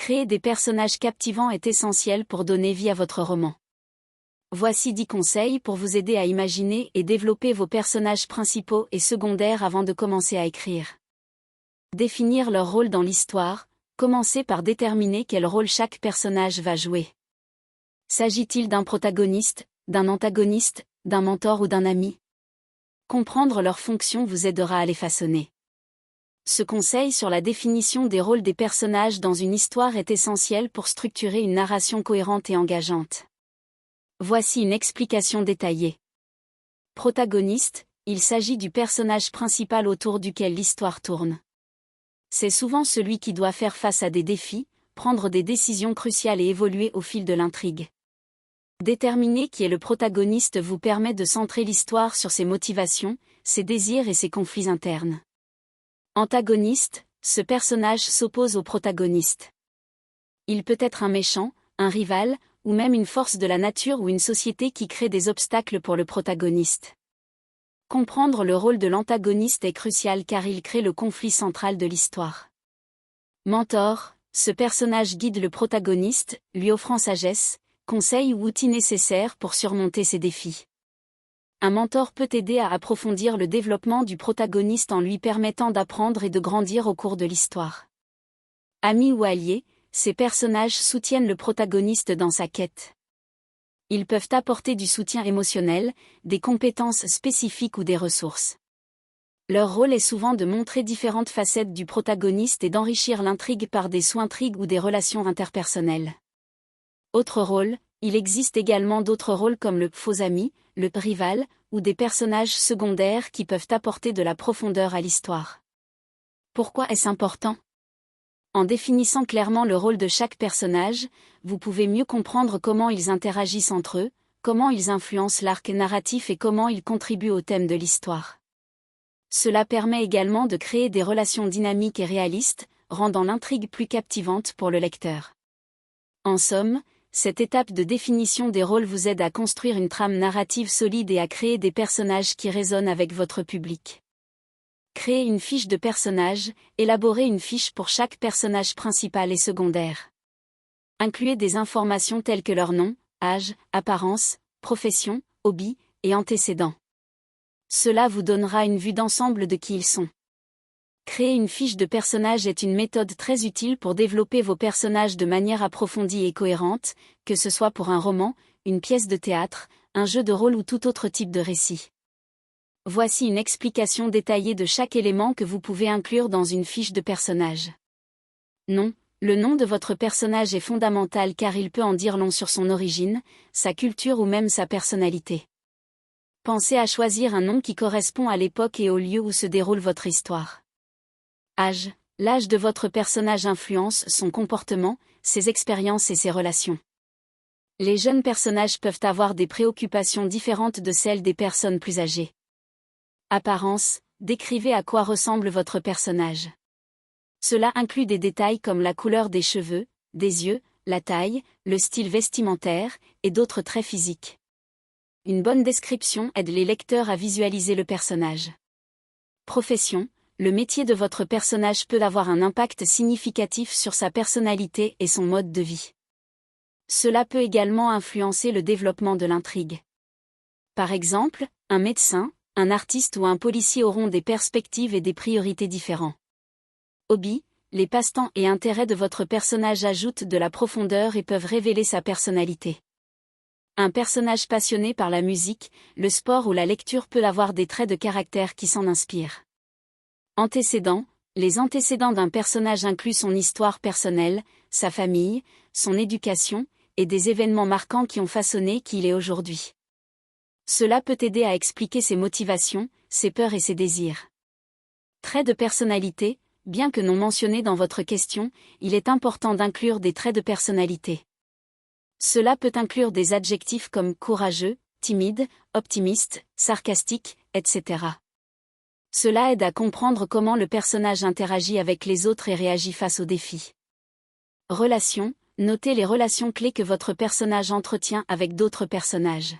Créer des personnages captivants est essentiel pour donner vie à votre roman. Voici 10 conseils pour vous aider à imaginer et développer vos personnages principaux et secondaires avant de commencer à écrire. Définir leur rôle dans l'histoire, commencez par déterminer quel rôle chaque personnage va jouer. S'agit-il d'un protagoniste, d'un antagoniste, d'un mentor ou d'un ami? Comprendre leurs fonctions vous aidera à les façonner. Ce conseil sur la définition des rôles des personnages dans une histoire est essentiel pour structurer une narration cohérente et engageante. Voici une explication détaillée. Protagoniste, il s'agit du personnage principal autour duquel l'histoire tourne. C'est souvent celui qui doit faire face à des défis, prendre des décisions cruciales et évoluer au fil de l'intrigue. Déterminer qui est le protagoniste vous permet de centrer l'histoire sur ses motivations, ses désirs et ses conflits internes. Antagoniste, ce personnage s'oppose au protagoniste. Il peut être un méchant, un rival, ou même une force de la nature ou une société qui crée des obstacles pour le protagoniste. Comprendre le rôle de l'antagoniste est crucial car il crée le conflit central de l'histoire. Mentor, ce personnage guide le protagoniste, lui offrant sagesse, conseils ou outils nécessaires pour surmonter ses défis. Un mentor peut aider à approfondir le développement du protagoniste en lui permettant d'apprendre et de grandir au cours de l'histoire. Amis ou alliés, ces personnages soutiennent le protagoniste dans sa quête. Ils peuvent apporter du soutien émotionnel, des compétences spécifiques ou des ressources. Leur rôle est souvent de montrer différentes facettes du protagoniste et d'enrichir l'intrigue par des sous-intrigues ou des relations interpersonnelles. Autre rôle, il existe également d'autres rôles comme le faux ami, le rival, ou des personnages secondaires qui peuvent apporter de la profondeur à l'histoire. Pourquoi est-ce important? En définissant clairement le rôle de chaque personnage, vous pouvez mieux comprendre comment ils interagissent entre eux, comment ils influencent l'arc narratif et comment ils contribuent au thème de l'histoire. Cela permet également de créer des relations dynamiques et réalistes, rendant l'intrigue plus captivante pour le lecteur. En somme, cette étape de définition des rôles vous aide à construire une trame narrative solide et à créer des personnages qui résonnent avec votre public. Créez une fiche de personnage, élaborez une fiche pour chaque personnage principal et secondaire. Incluez des informations telles que leur nom, âge, apparence, profession, hobby et antécédents. Cela vous donnera une vue d'ensemble de qui ils sont. Créer une fiche de personnage est une méthode très utile pour développer vos personnages de manière approfondie et cohérente, que ce soit pour un roman, une pièce de théâtre, un jeu de rôle ou tout autre type de récit. Voici une explication détaillée de chaque élément que vous pouvez inclure dans une fiche de personnage. Nom. Le nom de votre personnage est fondamental car il peut en dire long sur son origine, sa culture ou même sa personnalité. Pensez à choisir un nom qui correspond à l'époque et au lieu où se déroule votre histoire. Âge. L'âge de votre personnage influence son comportement, ses expériences et ses relations. Les jeunes personnages peuvent avoir des préoccupations différentes de celles des personnes plus âgées. Apparence. Décrivez à quoi ressemble votre personnage. Cela inclut des détails comme la couleur des cheveux, des yeux, la taille, le style vestimentaire, et d'autres traits physiques. Une bonne description aide les lecteurs à visualiser le personnage. Profession. Le métier de votre personnage peut avoir un impact significatif sur sa personnalité et son mode de vie. Cela peut également influencer le développement de l'intrigue. Par exemple, un médecin, un artiste ou un policier auront des perspectives et des priorités différents. Hobby. Les passe-temps et intérêts de votre personnage ajoutent de la profondeur et peuvent révéler sa personnalité. Un personnage passionné par la musique, le sport ou la lecture peut avoir des traits de caractère qui s'en inspirent. Antécédents. Les antécédents d'un personnage incluent son histoire personnelle, sa famille, son éducation, et des événements marquants qui ont façonné qui il est aujourd'hui. Cela peut aider à expliquer ses motivations, ses peurs et ses désirs. Traits de personnalité. Bien que non mentionnés dans votre question, il est important d'inclure des traits de personnalité. Cela peut inclure des adjectifs comme courageux, timide, optimiste, sarcastique, etc. Cela aide à comprendre comment le personnage interagit avec les autres et réagit face aux défis. Relations. Notez les relations clés que votre personnage entretient avec d'autres personnages.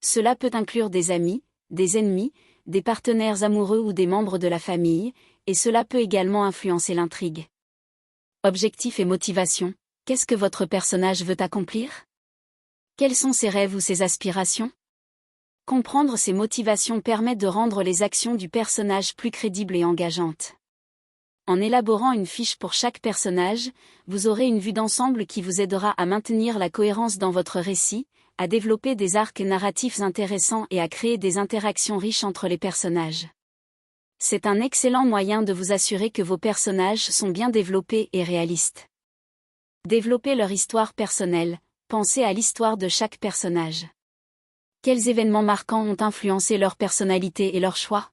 Cela peut inclure des amis, des ennemis, des partenaires amoureux ou des membres de la famille, et cela peut également influencer l'intrigue. Objectifs et motivation. Qu'est-ce que votre personnage veut accomplir? Quels sont ses rêves ou ses aspirations? Comprendre ses motivations permet de rendre les actions du personnage plus crédibles et engageantes. En élaborant une fiche pour chaque personnage, vous aurez une vue d'ensemble qui vous aidera à maintenir la cohérence dans votre récit, à développer des arcs narratifs intéressants et à créer des interactions riches entre les personnages. C'est un excellent moyen de vous assurer que vos personnages sont bien développés et réalistes. Développer leur histoire personnelle. Pensez à l'histoire de chaque personnage. Quels événements marquants ont influencé leur personnalité et leur choix?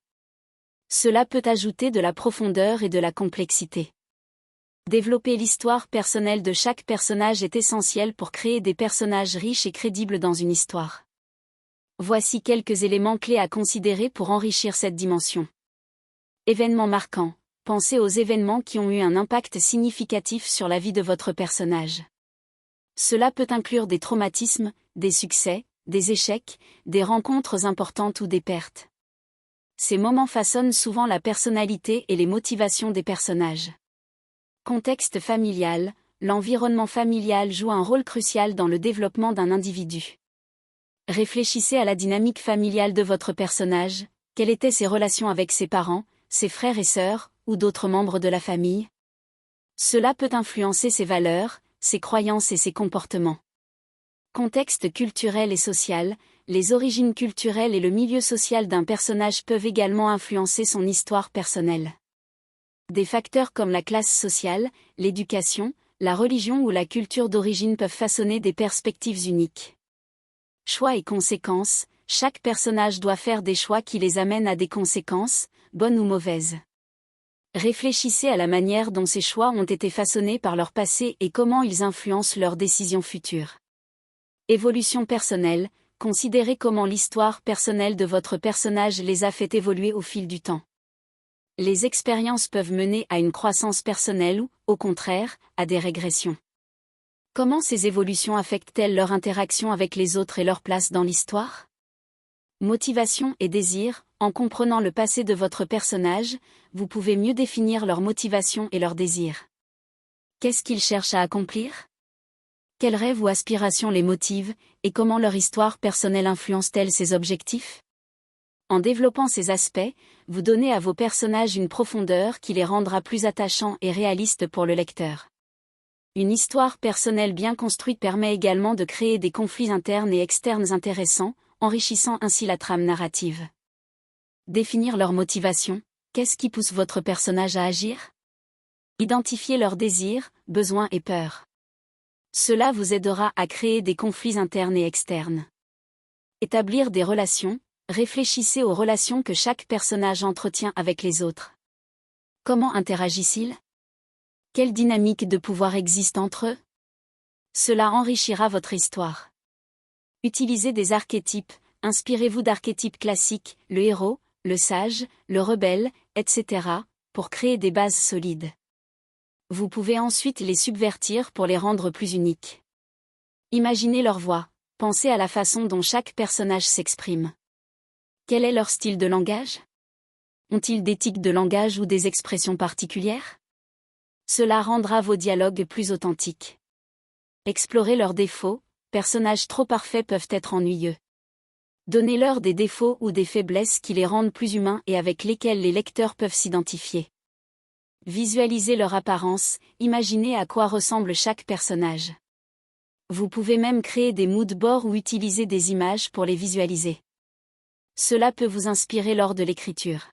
Cela peut ajouter de la profondeur et de la complexité. Développer l'histoire personnelle de chaque personnage est essentiel pour créer des personnages riches et crédibles dans une histoire. Voici quelques éléments clés à considérer pour enrichir cette dimension. Événements marquants. Pensez aux événements qui ont eu un impact significatif sur la vie de votre personnage. Cela peut inclure des traumatismes, des succès, des échecs, des rencontres importantes ou des pertes. Ces moments façonnent souvent la personnalité et les motivations des personnages. Contexte familial. L'environnement familial joue un rôle crucial dans le développement d'un individu. Réfléchissez à la dynamique familiale de votre personnage. Quelles étaient ses relations avec ses parents, ses frères et sœurs, ou d'autres membres de la famille? Cela peut influencer ses valeurs, ses croyances et ses comportements. Contexte culturel et social. Les origines culturelles et le milieu social d'un personnage peuvent également influencer son histoire personnelle. Des facteurs comme la classe sociale, l'éducation, la religion ou la culture d'origine peuvent façonner des perspectives uniques. Choix et conséquences. Chaque personnage doit faire des choix qui les amènent à des conséquences, bonnes ou mauvaises. Réfléchissez à la manière dont ces choix ont été façonnés par leur passé et comment ils influencent leurs décisions futures. Évolution personnelle. Considérez comment l'histoire personnelle de votre personnage les a fait évoluer au fil du temps. Les expériences peuvent mener à une croissance personnelle ou, au contraire, à des régressions. Comment ces évolutions affectent-elles leur interaction avec les autres et leur place dans l'histoire? Motivation et désir. En comprenant le passé de votre personnage, vous pouvez mieux définir leurs motivations et leurs désirs. Qu'est-ce qu'ils cherchent à accomplir? Quels rêves ou aspirations les motivent, et comment leur histoire personnelle influence-t-elle ces objectifs? En développant ces aspects, vous donnez à vos personnages une profondeur qui les rendra plus attachants et réalistes pour le lecteur. Une histoire personnelle bien construite permet également de créer des conflits internes et externes intéressants, enrichissant ainsi la trame narrative. Définir leurs motivations. Qu'est-ce qui pousse votre personnage à agir? Identifier leurs désirs, besoins et peurs. Cela vous aidera à créer des conflits internes et externes. Établir des relations. Réfléchissez aux relations que chaque personnage entretient avec les autres. Comment interagissent-ils? Quelle dynamique de pouvoir existe entre eux? Cela enrichira votre histoire. Utilisez des archétypes. Inspirez-vous d'archétypes classiques, le héros, le sage, le rebelle, etc., pour créer des bases solides. Vous pouvez ensuite les subvertir pour les rendre plus uniques. Imaginez leur voix. Pensez à la façon dont chaque personnage s'exprime. Quel est leur style de langage? Ont-ils des tics de langage ou des expressions particulières? Cela rendra vos dialogues plus authentiques. Explorez leurs défauts. Personnages trop parfaits peuvent être ennuyeux. Donnez-leur des défauts ou des faiblesses qui les rendent plus humains et avec lesquels les lecteurs peuvent s'identifier. Visualisez leur apparence, imaginez à quoi ressemble chaque personnage. Vous pouvez même créer des mood boards ou utiliser des images pour les visualiser. Cela peut vous inspirer lors de l'écriture.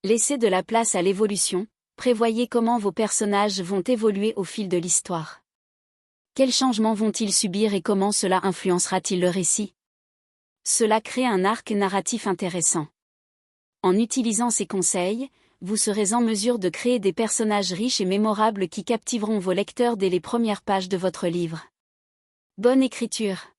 Laissez de la place à l'évolution, prévoyez comment vos personnages vont évoluer au fil de l'histoire. Quels changements vont-ils subir et comment cela influencera-t-il le récit? Cela crée un arc narratif intéressant. En utilisant ces conseils, vous serez en mesure de créer des personnages riches et mémorables qui captiveront vos lecteurs dès les premières pages de votre livre. Bonne écriture!